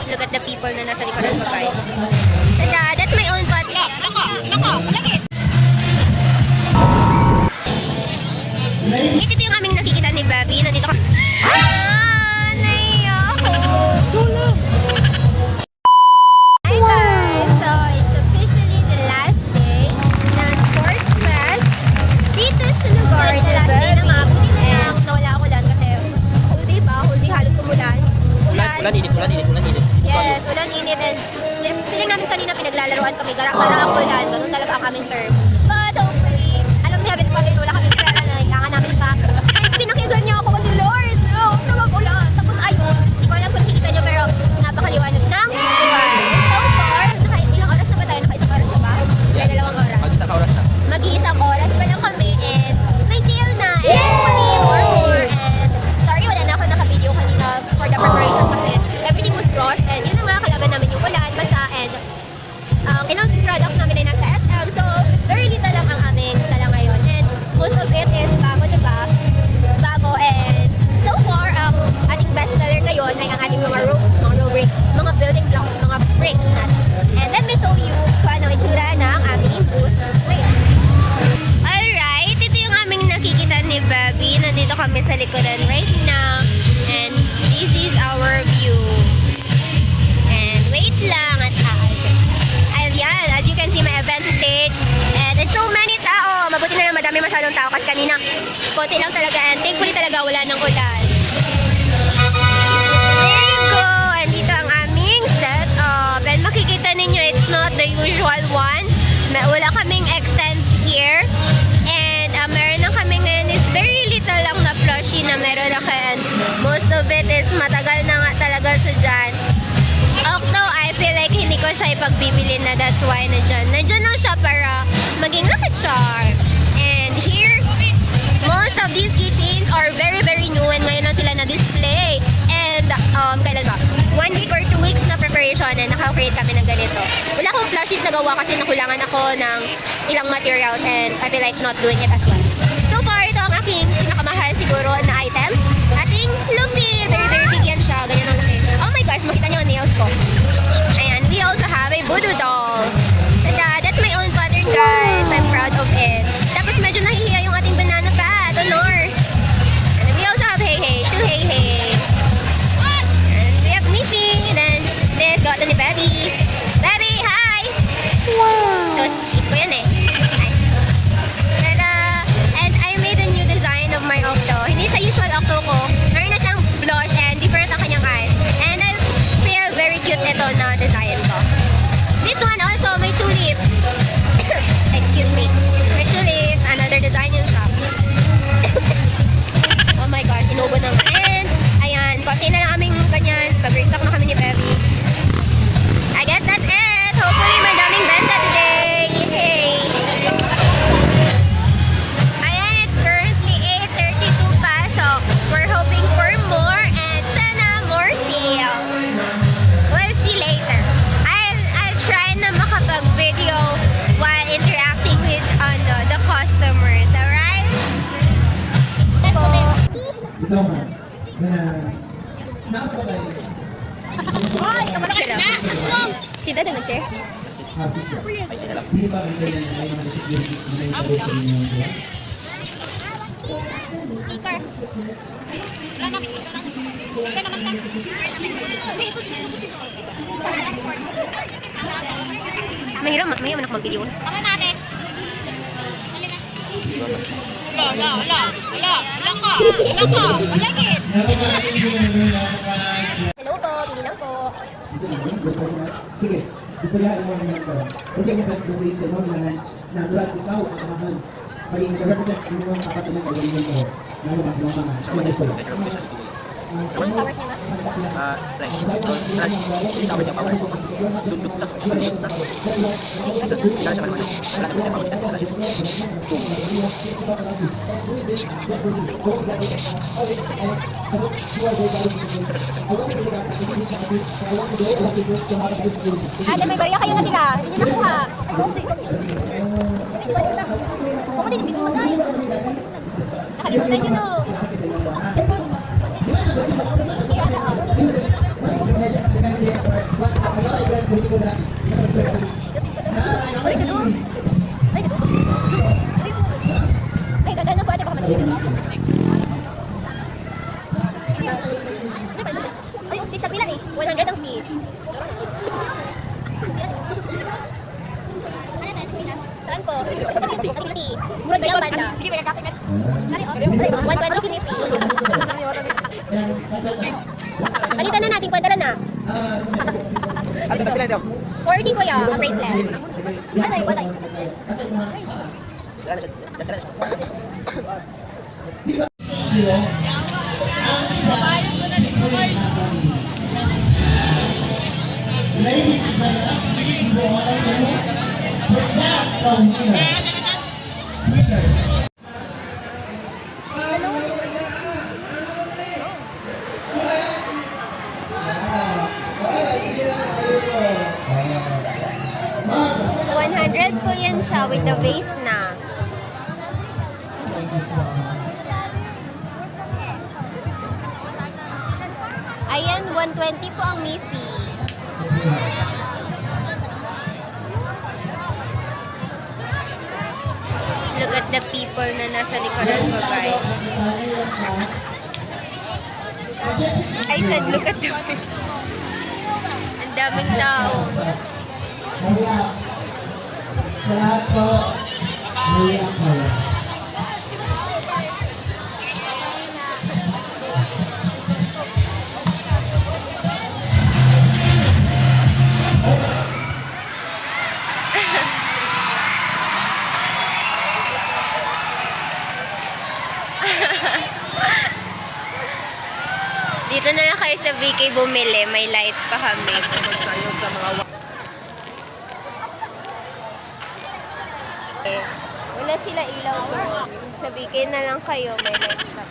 look at the people na nasa likuran ko, guys. Tada, that's my own pot. Malapit. Ito yung aming nakikita ni Bobby. Nandito ka. Naiyak ako. Hi guys! So, it's officially the last day ng Sports Fest dito sa lugar. It's the last day na nga. Buti na lang nawala ako lang kasi whole day pa. Whole day halos umulan. Ulan init. Yes, ulan init. And feeling namin kanina pinaglalaroan kami. Gara ang ulan. Ganun talaga ang aming term. But hopefully, alam niya, wala kami pera na kailangan namin siya. And pinakinggan niya ako kasi, Lord, no, ulan. Tapos ayun, hindi ko alam kung nakikita niyo pero napakaliwanag ng buwan. So far, ilang oras na ba tayo? Naka-isang oras na ba? Dalawang oras. Mag-isang oras na. Mag-iisang oras pa lang kami and may sale na. And hopefully, more. And sorry, wala na ako naka-video kanina for the preparation kasi everything was rushed. And yun na nga, kalaban namin yung ulan, basa, and ilang products namin ay nasa SM. So, very little lang ang aming dala ngayon. And most of it is bago, diba? Bago. And so far, ang ating best seller ngayon ay ang ating mga row bricks, mga building blocks, mga bricks natin. And let me show you kung ano itsura ng aming booth ngayon. Alright, ito yung aming nakikita ni Bobby. Nandito kami sa likuran right now. And this is our view. And wait lang at ayan, as you can see, my event stage. And it's so many tao. Mabuti na lang madami masyadong tao kasi kanina konti lang talaga. And thankfully talaga wala ng ulan. There you go. And dito ang aming setup. And makikita ninyo, it's not the usual one. Wala kaming extends here. And meron lang kami ngayon is very little lang na plushie na meron na kaya. And most of it is matagal na nga talaga siya dyan. Although I feel like hindi ko siya ipagbibili na, that's why nandyan lang siya para maging lucky charm. And here, most of these keychains are very new and ngayon lang sila na-display. And kailan ba? 1 week or 2 weeks na preparation and naka-create kami ng ganito. Wala akong plushies na gawa kasi nakulangan ako ng ilang materials and I feel like not doing it as well. So far, ito ang aking pinakamahal siguro na item. Ating Luffy. Very big yan siya. Ganyan ang laki. Oh my gosh, makita niyo ang nails ko. Ayan, we also have a voodoo doll. Tada, that's my own pattern, guys. I'm proud of it. Tapos medyo nahihiya yung ating banana pat. Honor. And we also have Hey. Two Hey. And we have Miffy. And then this got ni Baby. Baby, hi! Wow! So, kiss ko yan eh. Hi. Tada! And I made a new design of my octo. Hindi siya usual octo ko. Meron na siyang blush and different ang kanyang eyes. And I feel very cute ito na design ko. This one also, may tulips. Excuse me. May tulips. Another design yung shop. Oh my gosh, inubo na nga. And, ayan, konti na lang aming ganyan. Mag-restock na kami ni Bobby. I guess that's it. Hopefully, madaming benta today. Hey! Ayan, it's currently 8:32 pa. So, we're hoping for more and sana more sale. We'll see later. I'll try na makapag-video while interacting with the customers. Alright? Ikaw ba? Nakapagay. Ay, kamalaki na! Si Dada nag-share? Hindi ba ang ganyan na may mga securities na may tawag sa inyo? Speaker. Mahirap anak mag-video. Tama natin. Wala ka. Malagit. Hello po, pili lang po. Sige, isagahan mo ang mga ko. Kasi ang best message sa mga kailangan na bulat ikaw ang amahan. Pag i-represent ang mga kapasan ng kagalingan ko. Lalo ba ang mga sige, gusto lang. Anong powers niya ba? Strike. Hindi siya siya powers. Dunduk tak. Hindi siya wala naman siya powers. Kasi sa Ate, may barya kayo natira. Hindi nyo nakuha. Ako din, hindi ko matay. Nakalimutan nyo no. Sige, Yes, or what? Ikaw is well, politiko na. Ikaw is well, politics. Ay, gagana po ate, baka madali. Ay, ang stage tagpilan eh. 100 ang stage. Saan po? 60. Murag siyang banda. Sige, may kakapit. 120 si Miffy. Palitan na na, 50 na na. Ano na pila daw? 40 kuya, ang bracelet. Alay, walay. Dala na siya. Dala na siya. Ladies and gentlemen, please go on and present the winners. $100 po yan siya with the base na. Ayan, 120 po ang Miffy. Look at the people na nasa likuran ko, guys. I said, look at the people. Ang daming tao. Hurry up. Sa lahat po, hurry up kayo. Dito na lang kayo sa VK bumili. May lights pa kami. Magsayaw sa mga Wala sila ilaw doon. Sa VK na lang kayo. May lights pa.